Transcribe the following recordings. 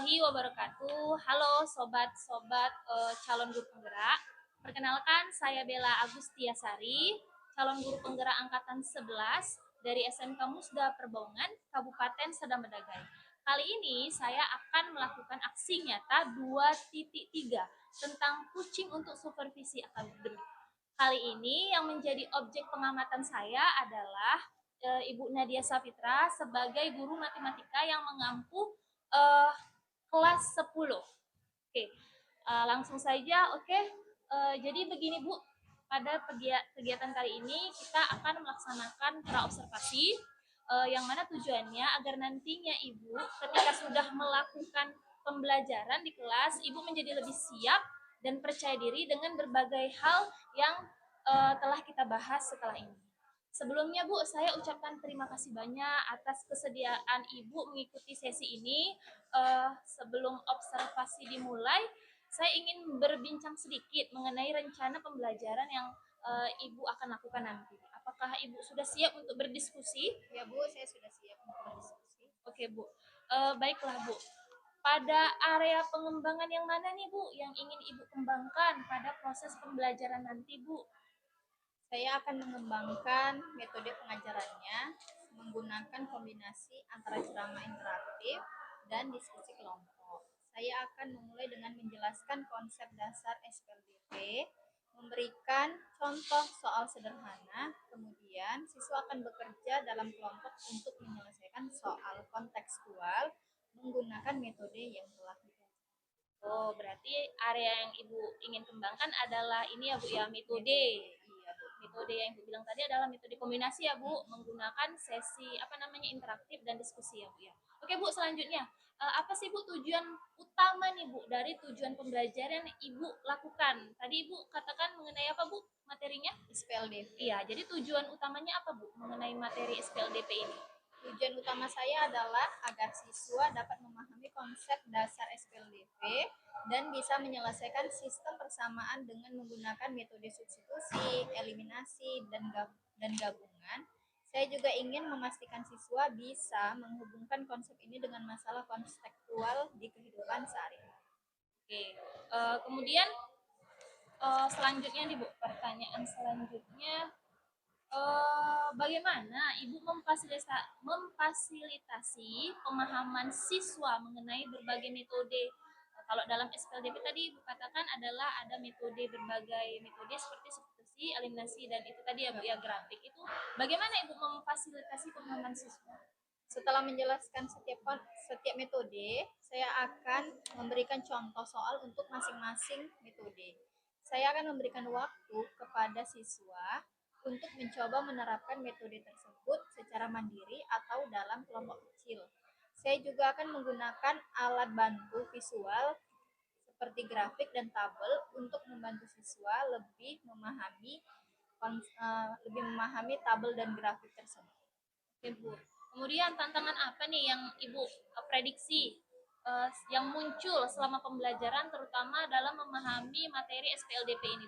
warahmatullahi wabarakatuh. Halo sobat-sobat calon guru penggerak. Perkenalkan saya Bella Agustiasari, calon guru penggerak angkatan 11 dari SMK Musda Perbaungan, Kabupaten Sedang Bedagai. Kali ini saya akan melakukan aksi nyata 2.3 tentang kucing untuk supervisi akademik. Kali ini yang menjadi objek pengamatan saya adalah Ibu Nadia Safitra sebagai guru matematika yang mengampu kelas 10. Oke, langsung saja. Oke, jadi begini Bu, pada kegiatan kali ini kita akan melaksanakan pra-observasi yang mana tujuannya agar nantinya Ibu ketika sudah melakukan pembelajaran di kelas, Ibu menjadi lebih siap dan percaya diri dengan berbagai hal yang telah kita bahas setelah ini. Sebelumnya Bu, saya ucapkan terima kasih banyak atas kesediaan Ibu mengikuti sesi ini. Sebelum observasi dimulai, saya ingin berbincang sedikit mengenai rencana pembelajaran yang Ibu akan lakukan nanti. Apakah Ibu sudah siap untuk berdiskusi? Ya Bu, saya sudah siap untuk berdiskusi. Oke Bu, baiklah Bu. Pada area pengembangan yang mana nih Bu yang ingin Ibu kembangkan pada proses pembelajaran nanti Bu? Saya akan mengembangkan metode pengajarannya menggunakan kombinasi antara ceramah interaktif dan diskusi kelompok. Saya akan memulai dengan menjelaskan konsep dasar SPLDP, memberikan contoh soal sederhana, kemudian siswa akan bekerja dalam kelompok untuk menyelesaikan soal kontekstual menggunakan metode yang telah dipelajari. Oh, berarti area yang Ibu ingin kembangkan adalah ini ya Bu ya, metode. Iya Bu. Metode yang Ibu bilang tadi adalah metode kombinasi ya Bu, menggunakan sesi interaktif dan diskusi ya Bu ya. Oke Bu, selanjutnya apa sih Bu tujuan utama nih Bu dari tujuan pembelajaran yang Ibu lakukan? Tadi Ibu katakan mengenai apa Bu materinya? SPLDP. Iya, jadi tujuan utamanya apa Bu mengenai materi SPLDP ini? Tujuan utama saya adalah agar siswa dapat memahami konsep dasar SPLDP dan bisa menyelesaikan sistem persamaan dengan menggunakan metode substitusi, eliminasi, dan gabungan. Saya juga ingin memastikan siswa bisa menghubungkan konsep ini dengan masalah kontekstual di kehidupan sehari-hari. Oke, kemudian selanjutnya nih Bu, pertanyaan selanjutnya, bagaimana Ibu memfasilitasi pemahaman siswa mengenai berbagai metode? Kalau dalam SPLDP tadi Ibu katakan adalah ada berbagai metode seperti substitusi, eliminasi, dan itu tadi ya Bu ya, grafik. Itu bagaimana Ibu memfasilitasi pemahaman siswa? Setelah menjelaskan setiap metode, saya akan memberikan contoh soal untuk masing-masing metode. Saya akan memberikan waktu kepada siswa untuk mencoba menerapkan metode tersebut secara mandiri atau dalam kelompok kecil. Saya juga akan menggunakan alat bantu visual seperti grafik dan tabel untuk membantu siswa lebih memahami tabel dan grafik tersebut. Oke Bu. Kemudian tantangan apa nih yang Ibu prediksi yang muncul selama pembelajaran terutama dalam memahami materi SPLDP ini?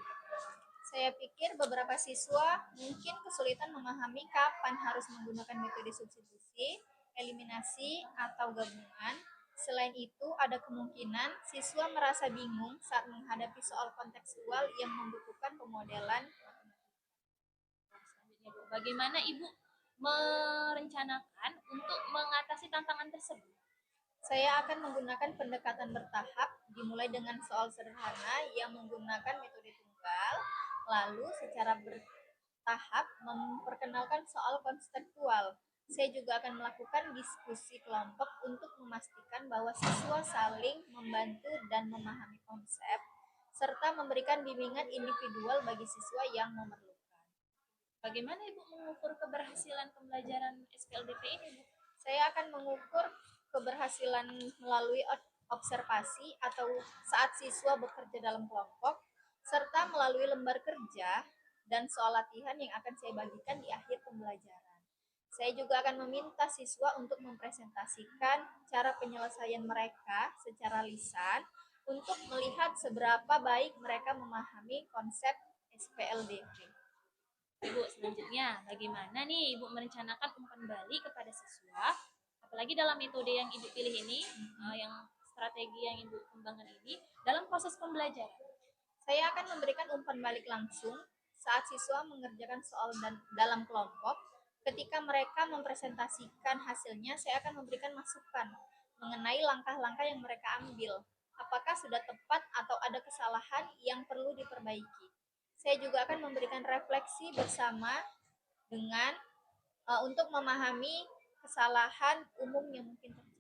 Saya pikir beberapa siswa mungkin kesulitan memahami kapan harus menggunakan metode substitusi, eliminasi, atau gabungan. Selain itu, ada kemungkinan siswa merasa bingung saat menghadapi soal kontekstual yang membutuhkan pemodelan matematika. Selanjutnya Bu, bagaimana Ibu merencanakan untuk mengatasi tantangan tersebut? Saya akan menggunakan pendekatan bertahap, dimulai dengan soal sederhana yang menggunakan metode tunggal, lalu secara bertahap memperkenalkan soal konseptual. Saya juga akan melakukan diskusi kelompok untuk memastikan bahwa siswa saling membantu dan memahami konsep, serta memberikan bimbingan individual bagi siswa yang memerlukan. Bagaimana Ibu mengukur keberhasilan pembelajaran SPLDP ini Bu? Saya akan mengukur keberhasilan melalui observasi atau saat siswa bekerja dalam kelompok, serta melalui lembar kerja dan soal latihan yang akan saya bagikan di akhir pembelajaran. Saya juga akan meminta siswa untuk mempresentasikan cara penyelesaian mereka secara lisan untuk melihat seberapa baik mereka memahami konsep SPLDP. Ibu, selanjutnya bagaimana nih Ibu merencanakan umpan balik kepada siswa, apalagi dalam metode yang Ibu pilih ini, yang strategi yang Ibu kembangkan ini dalam proses pembelajaran? Saya akan memberikan umpan balik langsung saat siswa mengerjakan soal dalam kelompok. Ketika mereka mempresentasikan hasilnya, saya akan memberikan masukan mengenai langkah-langkah yang mereka ambil. Apakah sudah tepat atau ada kesalahan yang perlu diperbaiki. Saya juga akan memberikan refleksi bersama dengan untuk memahami kesalahan umum yang mungkin terjadi.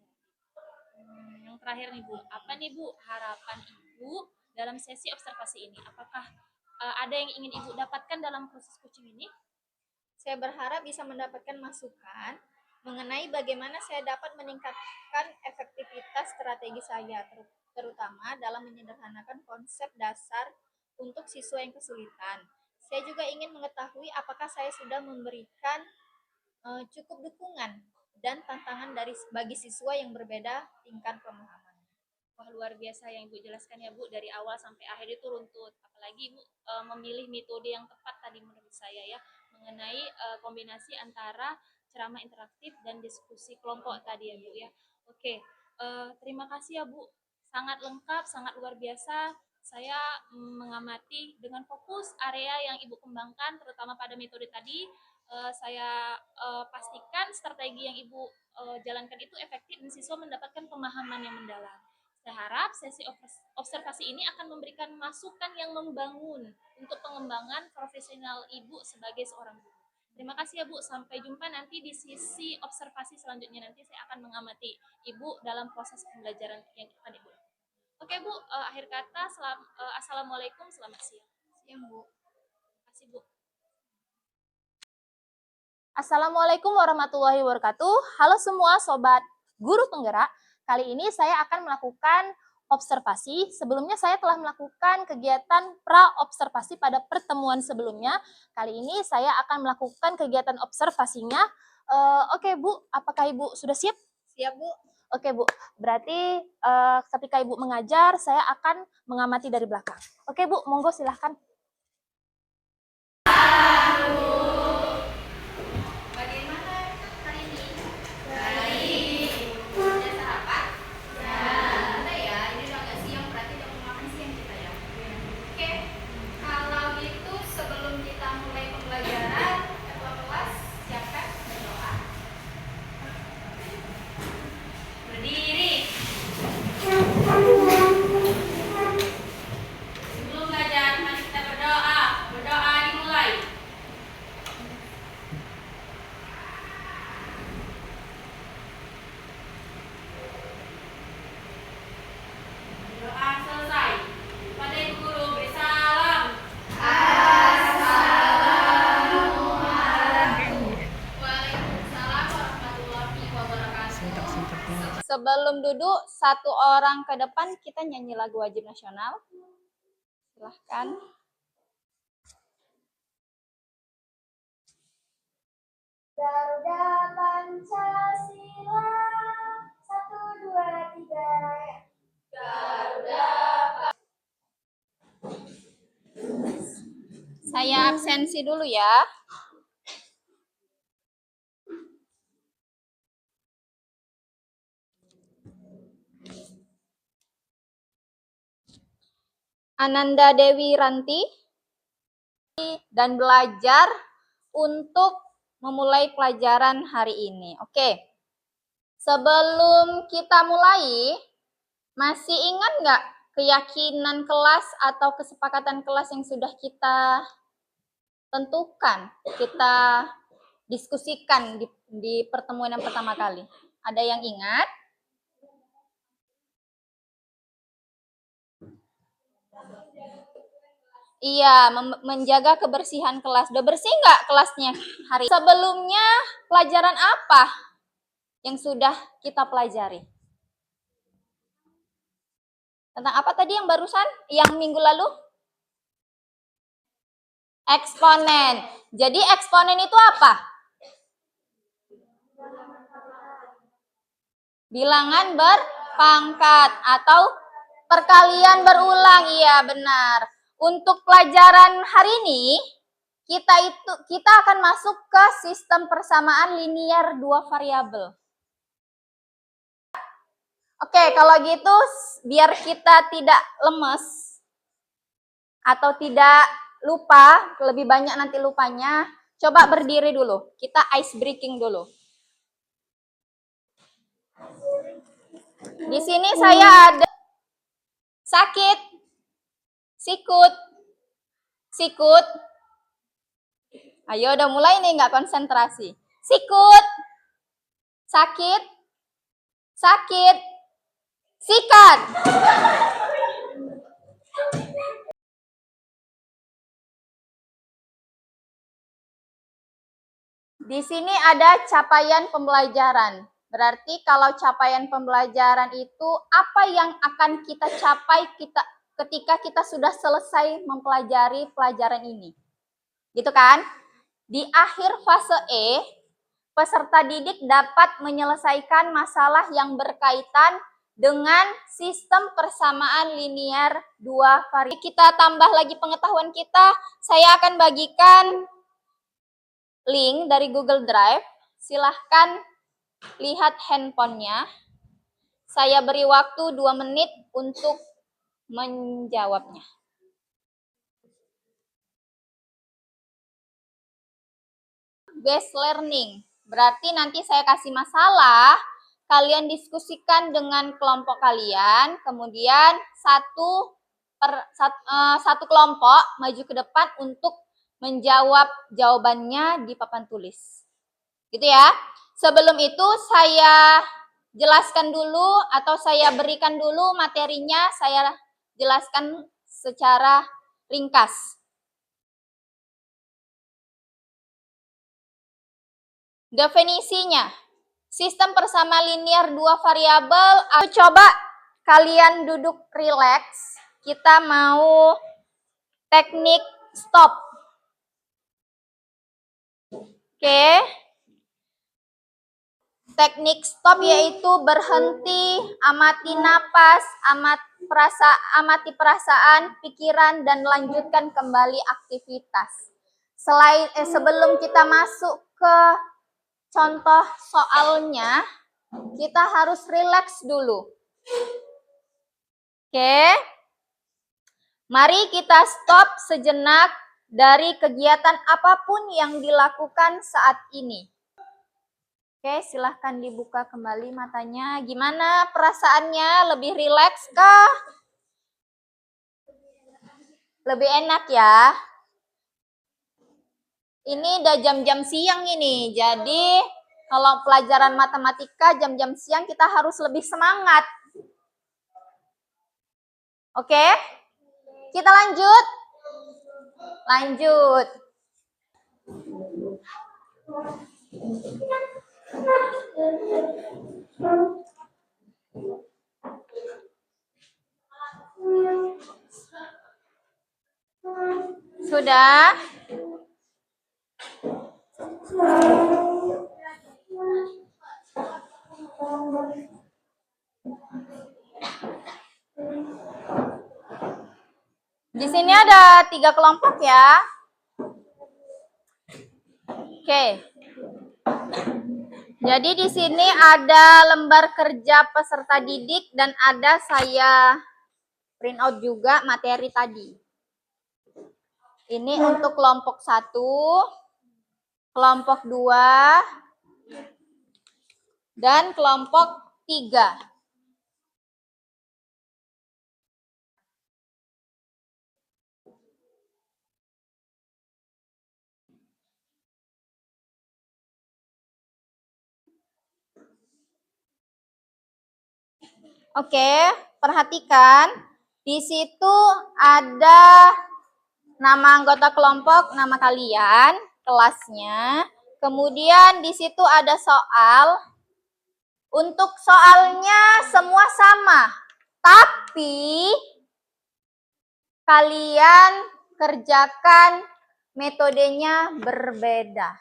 Yang terakhir nih Bu, apa nih Bu harapan Ibu dalam sesi observasi ini? Apakah ada yang ingin Ibu dapatkan dalam proses coaching ini? Saya berharap bisa mendapatkan masukan mengenai bagaimana saya dapat meningkatkan efektivitas strategi saya, terutama dalam menyederhanakan konsep dasar untuk siswa yang kesulitan. Saya juga ingin mengetahui apakah saya sudah memberikan cukup dukungan dan tantangan bagi siswa yang berbeda tingkat pemahaman. Wah, luar biasa yang Ibu jelaskan ya Bu, dari awal sampai akhir itu runtut. Apalagi Ibu memilih metode yang tepat tadi menurut saya ya, mengenai kombinasi antara ceramah interaktif dan diskusi kelompok tadi ya Bu ya. Oke, terima kasih ya Bu. Sangat lengkap, sangat luar biasa. Saya mengamati dengan fokus area yang Ibu kembangkan, terutama pada metode tadi. Saya pastikan strategi yang Ibu jalankan itu efektif dan siswa mendapatkan pemahaman yang mendalam. Saya harap sesi observasi ini akan memberikan masukan yang membangun untuk pengembangan profesional Ibu sebagai seorang guru. Terima kasih ya Bu, sampai jumpa nanti di sisi observasi selanjutnya. Nanti saya akan mengamati Ibu dalam proses pembelajaran yang akan Ibu. Oke Bu, akhir kata, Assalamualaikum, selamat siang. Siang Bu. Terima kasih Bu. Assalamualaikum warahmatullahi wabarakatuh. Halo semua sobat guru penggerak. Kali ini saya akan melakukan observasi. Sebelumnya saya telah melakukan kegiatan pra-observasi pada pertemuan sebelumnya. Kali ini saya akan melakukan kegiatan observasinya. Oke Bu, apakah Ibu sudah siap? Siap Bu. Oke Bu, berarti ketika Ibu mengajar, saya akan mengamati dari belakang. Oke Bu, monggo silahkan. Sebelum duduk, satu orang ke depan kita nyanyi lagu wajib nasional. Silahkan. Garuda Pancasila, 1, 2, 3. Garuda. Saya absensi dulu ya. Ananda Dewi Ranti dan belajar untuk memulai pelajaran hari ini. Oke. Sebelum kita mulai, masih ingat nggak keyakinan kelas atau kesepakatan kelas yang sudah kita tentukan, kita diskusikan di pertemuan yang pertama kali? Ada yang ingat? Iya, menjaga kebersihan kelas. Udah bersih nggak kelasnya hari ini? Sebelumnya pelajaran apa yang sudah kita pelajari? Tentang apa tadi yang barusan? Yang minggu lalu? Eksponen. Jadi eksponen itu apa? Bilangan berpangkat atau perkalian berulang. Iya, benar. Untuk pelajaran hari ini, kita akan masuk ke sistem persamaan linier dua variabel. Oke, kalau gitu biar kita tidak lemes atau tidak lupa, lebih banyak nanti lupanya, coba berdiri dulu. Kita ice breaking dulu. Di sini saya ada sakit, sikut, sikut. Ayo udah mulai nih nggak konsentrasi. Sikut, sakit, sakit, sikat. Di sini ada capaian pembelajaran. Berarti kalau capaian pembelajaran itu apa yang akan kita capai ketika kita sudah selesai mempelajari pelajaran ini. Gitu kan? Di akhir fase E, peserta didik dapat menyelesaikan masalah yang berkaitan dengan sistem persamaan linear dua variabel. Kita tambah lagi pengetahuan kita, saya akan bagikan link dari Google Drive. Silahkan lihat handphonenya. Saya beri waktu 2 menit untuk menjawabnya. Based learning. Berarti nanti saya kasih masalah, kalian diskusikan dengan kelompok kalian, kemudian satu kelompok maju ke depan untuk menjawab jawabannya di papan tulis. Gitu ya. Sebelum itu saya jelaskan dulu atau saya berikan dulu materinya, saya jelaskan secara ringkas. Definisinya, sistem persamaan linear dua variabel. Coba kalian duduk rileks. Kita mau teknik stop. Oke. Teknik stop yaitu berhenti, amati napas, amati perasaan, pikiran, dan lanjutkan kembali aktivitas. Sebelum kita masuk ke contoh soalnya, kita harus rileks dulu. Oke. Mari kita stop sejenak dari kegiatan apapun yang dilakukan saat ini. Oke, silahkan dibuka kembali matanya. Gimana perasaannya? Lebih rileks kah? Lebih enak ya? Ini udah jam-jam siang ini. Jadi, kalau pelajaran matematika jam-jam siang kita harus lebih semangat. Oke? Kita lanjut? Lanjut. Sudah? Di sini ada 3 kelompok ya. Oke. Jadi di sini ada lembar kerja peserta didik dan ada saya print out juga materi tadi. Ini untuk kelompok 1, kelompok 2, dan kelompok 3. Oke, perhatikan. Di situ ada nama anggota kelompok, nama kalian, kelasnya. Kemudian di situ ada soal. Untuk soalnya semua sama, tapi kalian kerjakan metodenya berbeda.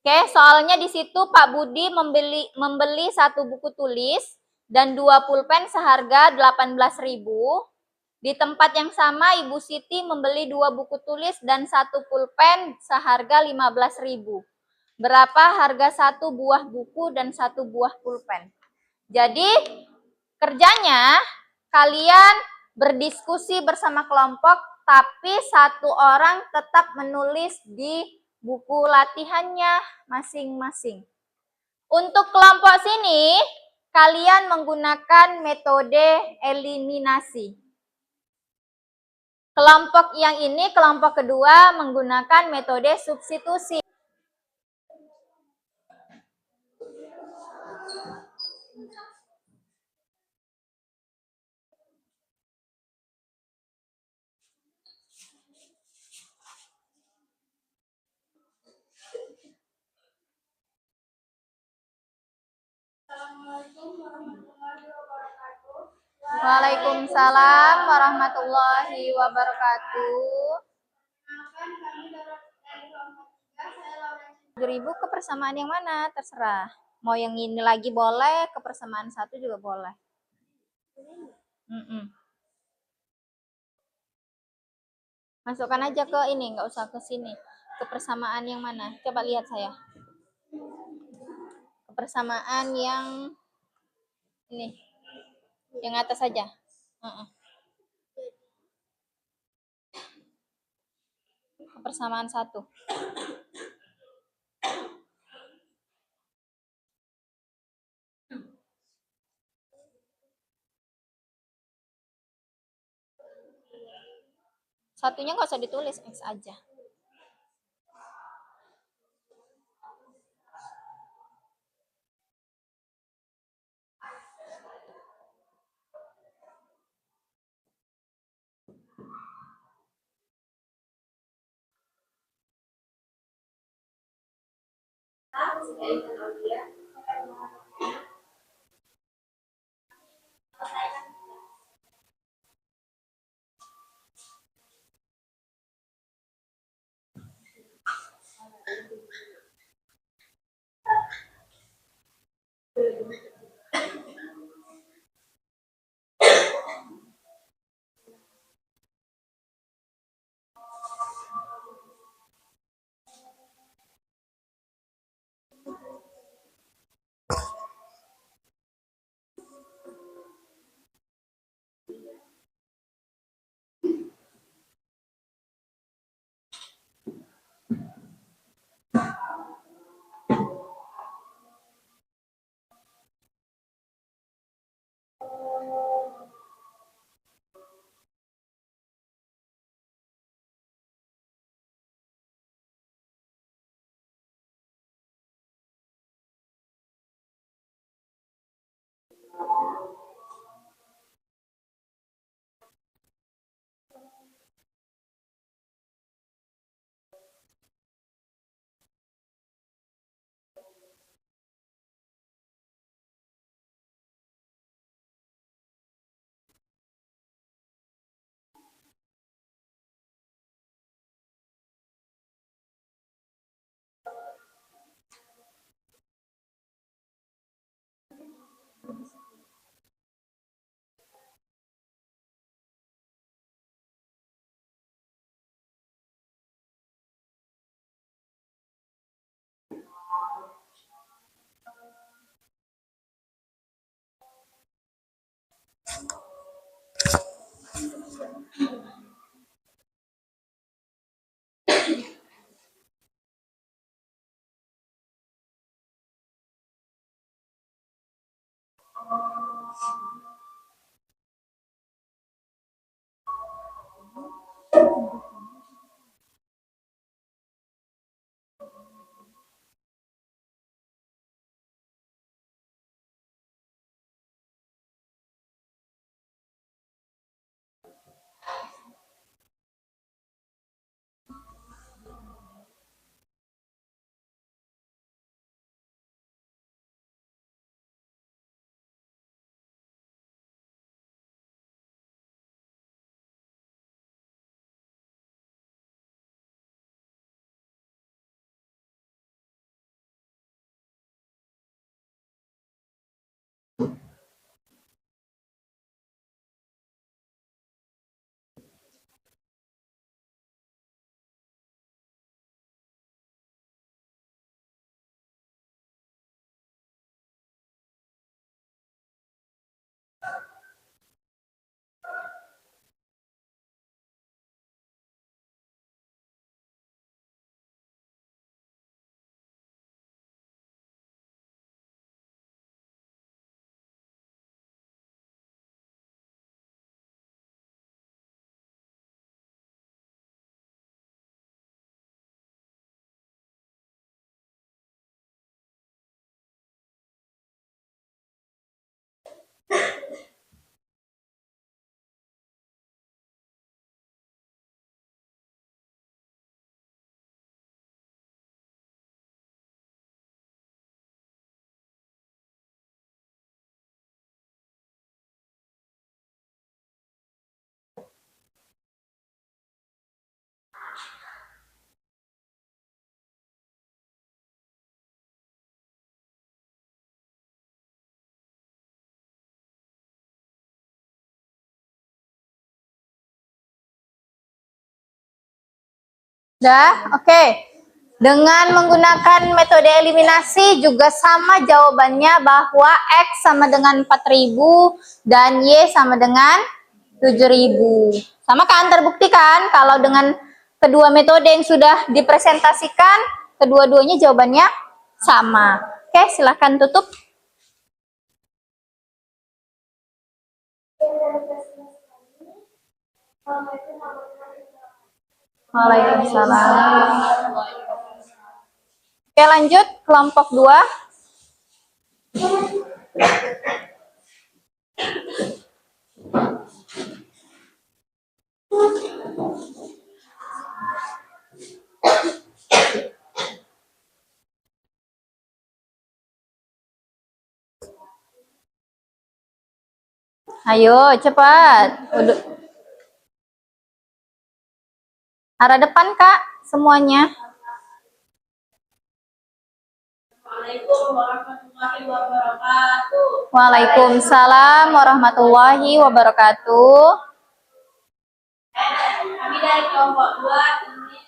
Oke, soalnya di situ Pak Budi membeli 1 buku tulis dan 2 pulpen seharga 18.000. Di tempat yang sama Ibu Siti membeli 2 buku tulis dan 1 pulpen seharga 15.000. Berapa harga 1 buah buku dan 1 buah pulpen? Jadi kerjanya kalian berdiskusi bersama kelompok, tapi satu orang tetap menulis di buku latihannya masing-masing. Untuk kelompok sini, kalian menggunakan metode eliminasi. Kelompok yang ini, kelompok kedua, menggunakan metode substitusi. Waalaikumsalam warahmatullahi wabarakatuh. 7.000 kebersamaan yang mana? Terserah. Mau yang ini lagi boleh, kebersamaan 1 juga boleh. Masukkan aja ke ini, nggak usah ke sini. Kebersamaan yang mana? Coba lihat saya. Kebersamaan yang ini, yang atas saja. Kebersamaan 1. Satunya nggak usah ditulis, X aja. Dah, oke. Dengan menggunakan metode eliminasi juga sama jawabannya bahwa X sama dengan 4.000 dan Y sama dengan 7.000. Sama kan, terbukti kan kalau dengan kedua metode yang sudah dipresentasikan, kedua-duanya jawabannya sama. Oke, silahkan tutup. Waalaikumsalam. Oke, lanjut kelompok 2. Ayo, cepat. Udah. Arah depan, Kak, semuanya. Waalaikumsalam warahmatullahi wabarakatuh. Kami dari kelompok 2 ingin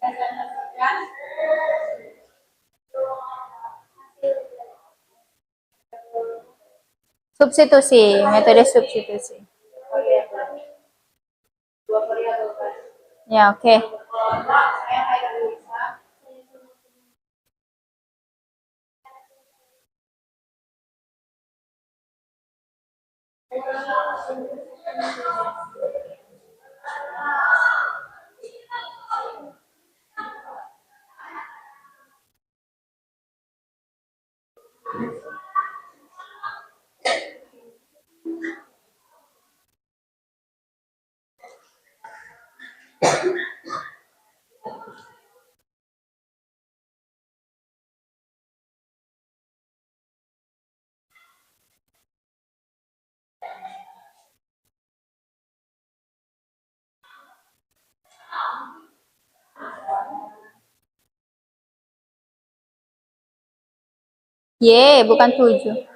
presentasikan Substitusi, metode substitusi. Ya, oke. kelompok saya Haida Lisa. Y, bukan 7.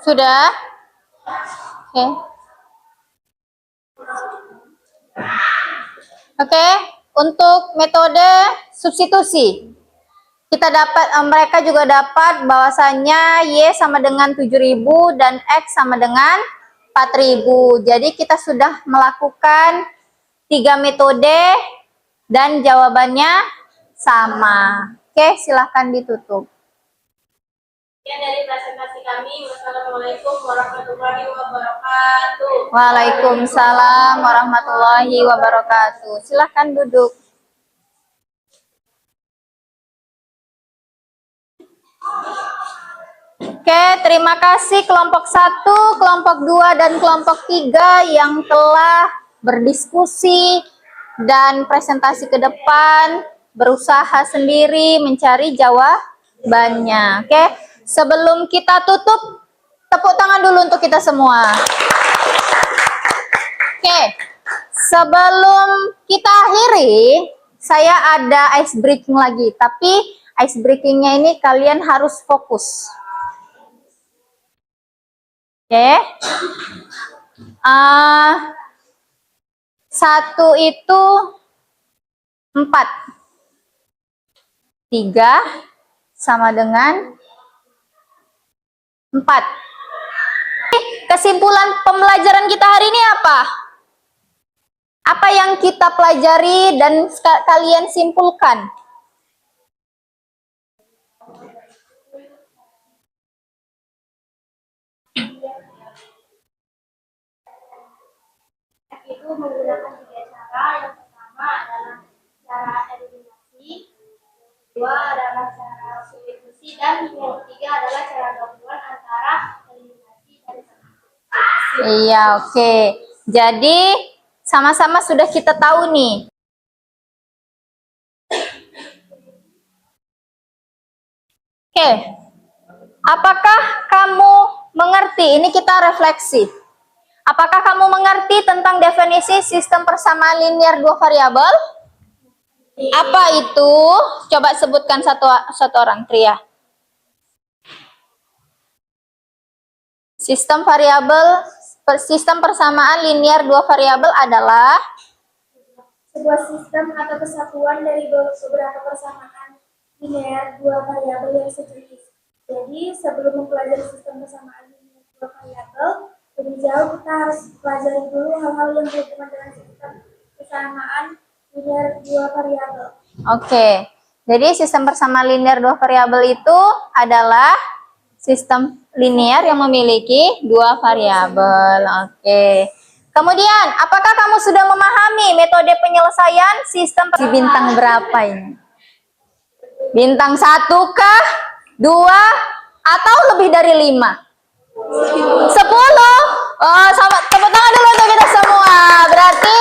Sudah? Oke. Oke, untuk metode substitusi. Kita dapat, mereka juga dapat bahwasannya Y sama dengan 7.000 dan X sama dengan 4.000. Jadi kita sudah melakukan 3 metode dan jawabannya sama. Oke, silahkan ditutup. Sekian dari presentasi kami. Wassalamualaikum warahmatullahi wabarakatuh. Waalaikumsalam warahmatullahi wabarakatuh. Silahkan duduk. Oke, terima kasih kelompok 1, kelompok 2, dan kelompok 3 yang telah berdiskusi dan presentasi ke depan, berusaha sendiri mencari jawabannya. Oke, sebelum kita tutup, tepuk tangan dulu untuk kita semua. Oke, sebelum kita akhiri, saya ada ice breaking lagi, tapi ice breakingnya ini kalian harus fokus. Oke, satu itu 4, 3 sama dengan 4. Kesimpulan pembelajaran kita hari ini apa? Apa yang kita pelajari dan kalian simpulkan? Itu menggunakan 3 cara. Yang pertama adalah cara eliminasi, kedua adalah cara substitusi, dan yang ketiga adalah cara gabungan antara eliminasi dan substitusi. Iya, oke. Jadi sama-sama sudah kita tahu nih. Oke. Apakah kamu mengerti? Ini kita refleksi. Apakah kamu mengerti tentang definisi sistem persamaan linear 2 variabel? Apa itu? Coba sebutkan satu orang, Tria. Sistem persamaan linear 2 variabel adalah Sebuah sistem atau kesatuan dari beberapa persamaan linear 2 variabel yang sejenis. Jadi sebelum mempelajari sistem persamaan linear 2 variabel, lebih jauh kita harus pelajari dulu hal-hal yang berhubungan dengan sistem persamaan linear 2 variabel. Oke. Jadi sistem persamaan linear 2 variabel itu adalah sistem linear yang memiliki 2 variabel. Oke. Kemudian, apakah kamu sudah memahami metode penyelesaian sistem bintang berapa ini? Bintang 1 kah? 2 atau lebih dari 5? 10? Oh, sama, tepuk tangan dulu untuk kita semua. Berarti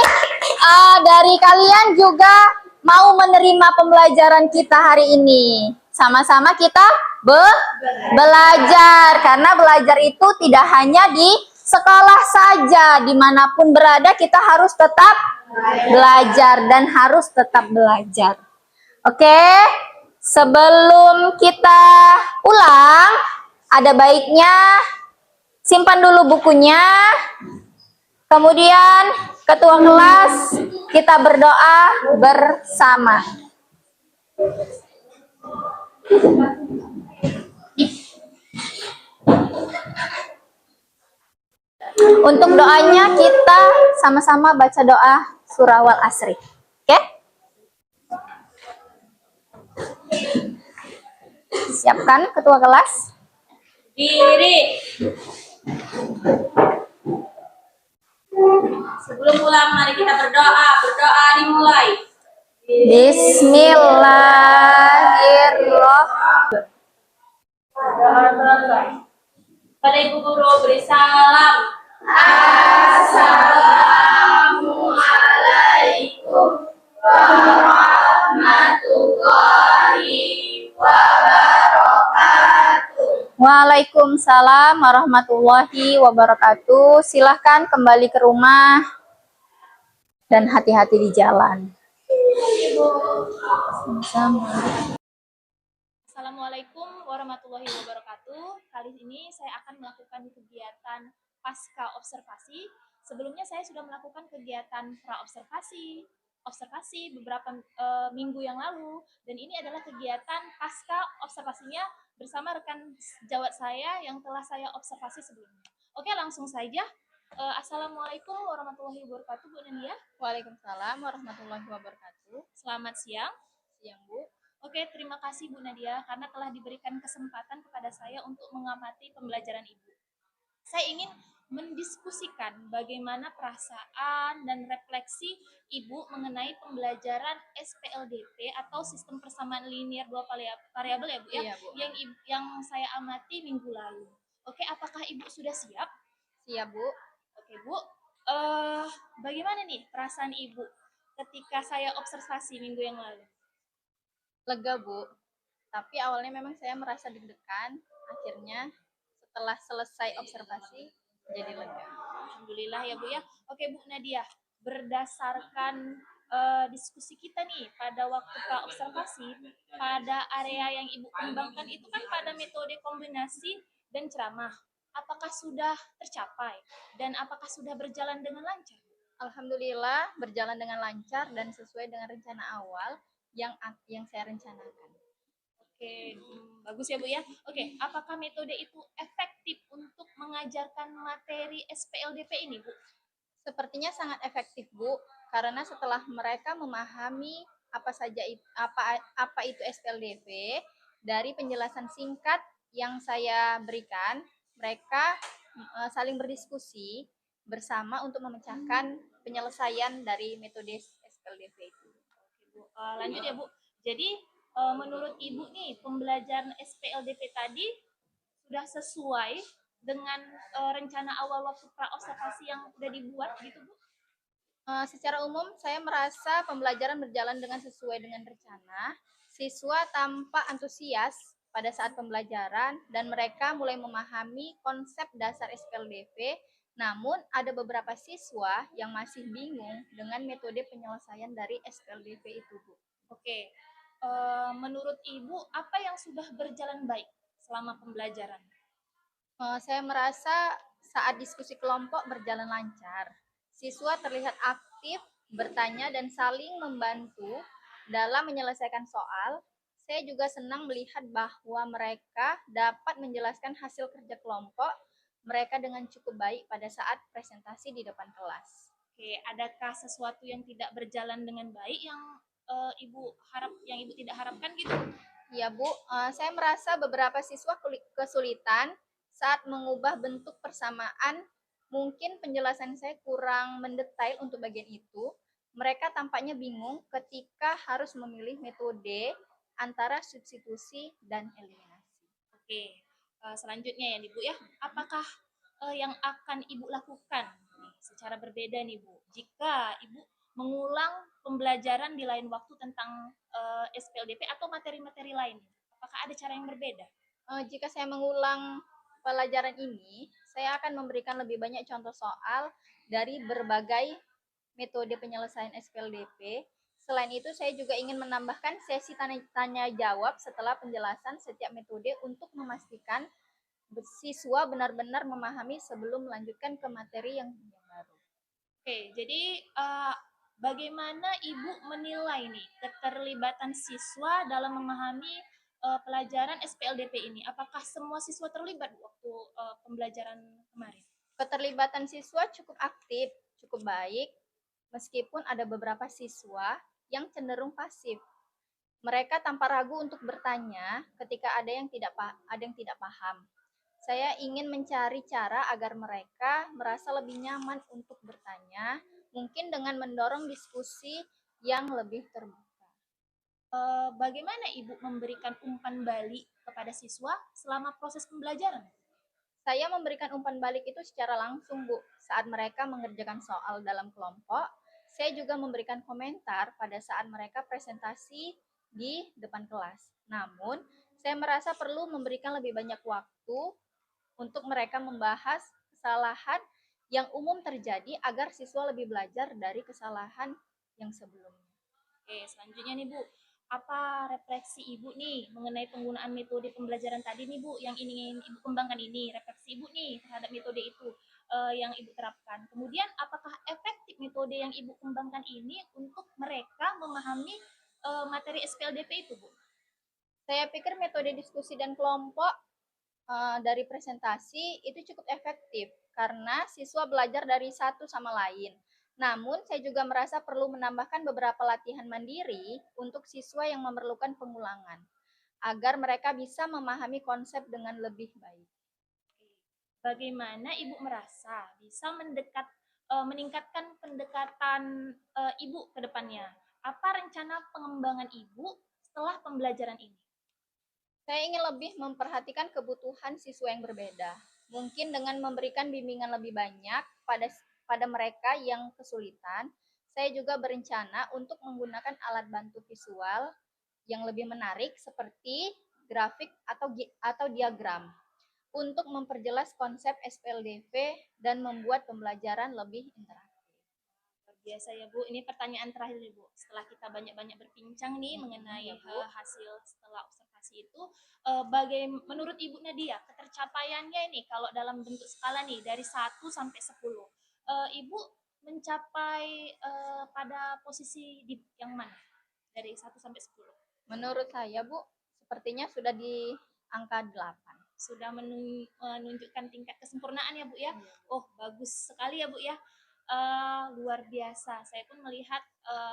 dari kalian juga mau menerima pembelajaran kita hari ini. Sama-sama kita belajar. Karena belajar itu tidak hanya di sekolah saja. Dimanapun berada kita harus tetap belajar dan harus tetap belajar. Oke? Sebelum kita ulang, ada baiknya simpan dulu bukunya. Kemudian ketua kelas kita berdoa bersama. Untuk doanya kita sama-sama baca doa surah Wal Asri. Oke? Siapkan ketua kelas. Diri. Sebelum ulang, mari kita berdoa. Berdoa dimulai. Bismillahirrahmanirrahim. Pada Ibu Guru beri salam. Assalamualaikum warahmatullahi wabarakatuh. Waalaikumsalam warahmatullahi wabarakatuh. Silahkan kembali ke rumah dan hati-hati di jalan. Sama-sama. Assalamualaikum warahmatullahi wabarakatuh. wabarakatuh. Kali ini saya akan melakukan kegiatan pasca observasi. Sebelumnya saya sudah melakukan kegiatan observasi beberapa minggu yang lalu, dan ini adalah kegiatan pasca observasinya bersama rekan sejawat saya yang telah saya observasi sebelumnya. Oke, langsung saja. Assalamualaikum warahmatullahi wabarakatuh, Bu Nadia. Waalaikumsalam warahmatullahi wabarakatuh. Selamat siang. Siang, Bu. Oke, terima kasih Bu Nadia karena telah diberikan kesempatan kepada saya untuk mengamati pembelajaran Ibu. Saya ingin mendiskusikan bagaimana perasaan dan refleksi Ibu mengenai pembelajaran SPLDP atau sistem persamaan linear dua variabel ya Bu ya, Iya, Bu. yang saya amati minggu lalu. Oke, apakah Ibu sudah siap? Siap, Bu. Oke Bu, bagaimana nih perasaan Ibu ketika saya observasi minggu yang lalu? Lega, Bu. Tapi awalnya memang saya merasa deg-degan. Akhirnya setelah selesai observasi jadi lega. Alhamdulillah ya Bu ya. Oke Bu Nadia, berdasarkan diskusi kita nih pada waktu observasi pada area yang Ibu kembangkan itu kan pada metode kombinasi dan ceramah. Apakah sudah tercapai dan apakah sudah berjalan dengan lancar? Alhamdulillah berjalan dengan lancar dan sesuai dengan rencana awal yang saya rencanakan. Oke, bagus ya Bu ya. Oke, apakah metode itu efektif untuk mengajarkan materi SPLDP ini Bu? Sepertinya sangat efektif, Bu, karena setelah mereka memahami apa itu SPLDP dari penjelasan singkat yang saya berikan, mereka saling berdiskusi bersama untuk memecahkan penyelesaian dari metode SPLDP itu. Oke, Bu. Lanjut ya Bu. Jadi menurut Ibu nih pembelajaran SPLDP tadi sudah sesuai dengan rencana awal waktu pra-observasi yang sudah dibuat gitu Bu? Secara umum, saya merasa pembelajaran berjalan dengan sesuai dengan rencana. Siswa tampak antusias pada saat pembelajaran dan mereka mulai memahami konsep dasar SPLDP. Namun, ada beberapa siswa yang masih bingung dengan metode penyelesaian dari SPLDP itu, Bu. Oke, menurut Ibu apa yang sudah berjalan baik selama pembelajaran? Saya merasa saat diskusi kelompok berjalan lancar. Siswa terlihat aktif, bertanya, dan saling membantu dalam menyelesaikan soal. Saya juga senang melihat bahwa mereka dapat menjelaskan hasil kerja kelompok mereka dengan cukup baik pada saat presentasi di depan kelas. Oke, adakah sesuatu yang tidak berjalan dengan baik yang Ibu tidak harapkan gitu? Ya Bu, saya merasa beberapa siswa kesulitan saat mengubah bentuk persamaan. Mungkin penjelasan saya kurang mendetail untuk bagian itu. Mereka tampaknya bingung ketika harus memilih metode antara substitusi dan eliminasi. Oke, selanjutnya ya Ibu ya, apakah yang akan Ibu lakukan nih, secara berbeda nih Bu, jika Ibu mengulang pembelajaran di lain waktu tentang SPLDP atau materi-materi lain? Apakah ada cara yang berbeda? Jika saya mengulang pelajaran ini, saya akan memberikan lebih banyak contoh soal dari berbagai metode penyelesaian SPLDP. Selain itu, saya juga ingin menambahkan sesi tanya jawab setelah penjelasan setiap metode untuk memastikan siswa benar-benar memahami sebelum melanjutkan ke materi yang baru. Oke, jadi bagaimana Ibu menilai nih keterlibatan siswa dalam memahami pelajaran SPLDP ini? Apakah semua siswa terlibat waktu pembelajaran kemarin? Keterlibatan siswa cukup aktif, cukup baik, meskipun ada beberapa siswa yang cenderung pasif. Mereka tanpa ragu untuk bertanya ketika ada yang tidak paham. Saya ingin mencari cara agar mereka merasa lebih nyaman untuk bertanya, mungkin dengan mendorong diskusi yang lebih terbuka. Bagaimana Ibu memberikan umpan balik kepada siswa selama proses pembelajaran? Saya memberikan umpan balik itu secara langsung, Bu. Saat mereka mengerjakan soal dalam kelompok, saya juga memberikan komentar pada saat mereka presentasi di depan kelas. Namun, saya merasa perlu memberikan lebih banyak waktu untuk mereka membahas kesalahan yang umum terjadi agar siswa lebih belajar dari kesalahan yang sebelumnya. Oke, selanjutnya nih Bu, apa refleksi Ibu nih mengenai penggunaan metode pembelajaran tadi nih Bu, yang ingin Ibu kembangkan ini, refleksi Ibu nih terhadap metode itu yang Ibu terapkan. Kemudian apakah efektif metode yang Ibu kembangkan ini untuk mereka memahami materi SPLDP itu Bu? Saya pikir metode diskusi dan kelompok dari presentasi itu cukup efektif karena siswa belajar dari satu sama lain. Namun, saya juga merasa perlu menambahkan beberapa latihan mandiri untuk siswa yang memerlukan pengulangan, agar mereka bisa memahami konsep dengan lebih baik. Bagaimana Ibu merasa bisa meningkatkan pendekatan Ibu ke depannya? Apa rencana pengembangan Ibu setelah pembelajaran ini? Saya ingin lebih memperhatikan kebutuhan siswa yang berbeda. Mungkin dengan memberikan bimbingan lebih banyak pada mereka yang kesulitan, saya juga berencana untuk menggunakan alat bantu visual yang lebih menarik seperti grafik atau diagram untuk memperjelas konsep SPLDP dan membuat pembelajaran lebih interaktif. Luar biasa ya Bu. Ini pertanyaan terakhir nih Bu. Setelah kita banyak-banyak berbincang nih mengenai Ya, Bu. hasil setelah observasi itu, menurut Ibu Nadia ketercapaiannya ini kalau dalam bentuk skala nih dari 1 sampai 10, Ibu mencapai pada posisi di yang mana dari 1 sampai 10? Menurut saya, Bu, sepertinya sudah di angka 8. Sudah menunjukkan tingkat kesempurnaan ya Bu ya. Oh bagus sekali ya Bu ya. Luar biasa. Saya pun melihat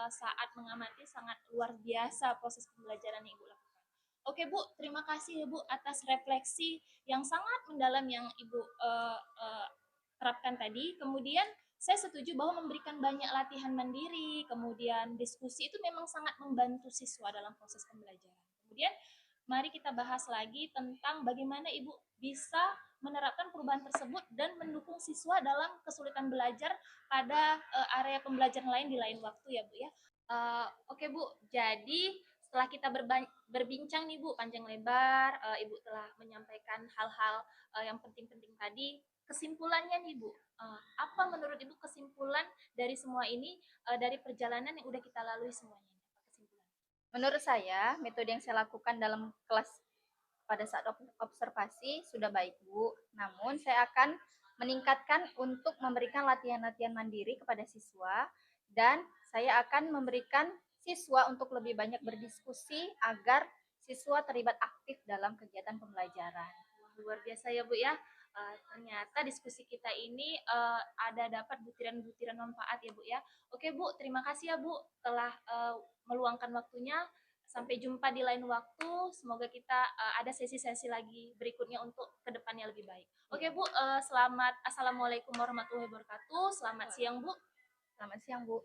saat mengamati sangat luar biasa proses pembelajaran yang Ibu lakukan. Oke Bu, terima kasih ya Bu atas refleksi yang sangat mendalam yang Ibu terapkan tadi. Kemudian saya setuju bahwa memberikan banyak latihan mandiri, kemudian diskusi itu memang sangat membantu siswa dalam proses pembelajaran. Kemudian mari kita bahas lagi tentang bagaimana Ibu bisa menerapkan perubahan tersebut dan mendukung siswa dalam kesulitan belajar pada area pembelajaran lain di lain waktu ya Bu ya. Oke Bu, jadi setelah kita berbincang nih Bu panjang lebar, Ibu telah menyampaikan hal-hal yang penting-penting tadi. Kesimpulannya nih Bu, apa menurut Ibu kesimpulan dari semua ini, dari perjalanan yang udah kita lalui semuanya? Apa kesimpulan? Menurut saya, metode yang saya lakukan dalam kelas pada saat observasi sudah baik, Bu. Namun, saya akan meningkatkan untuk memberikan latihan-latihan mandiri kepada siswa, dan saya akan memberikan siswa untuk lebih banyak berdiskusi agar siswa terlibat aktif dalam kegiatan pembelajaran. Wah, luar biasa ya Bu ya. Ternyata diskusi kita ini ada dapat butiran-butiran manfaat ya Bu ya. Oke Bu, terima kasih ya Bu telah meluangkan waktunya. Sampai jumpa di lain waktu. Semoga kita ada sesi-sesi lagi berikutnya untuk kedepannya lebih baik. Oke Bu, selamat Assalamualaikum warahmatullahi wabarakatuh. Selamat siang Bu. Selamat siang, Bu.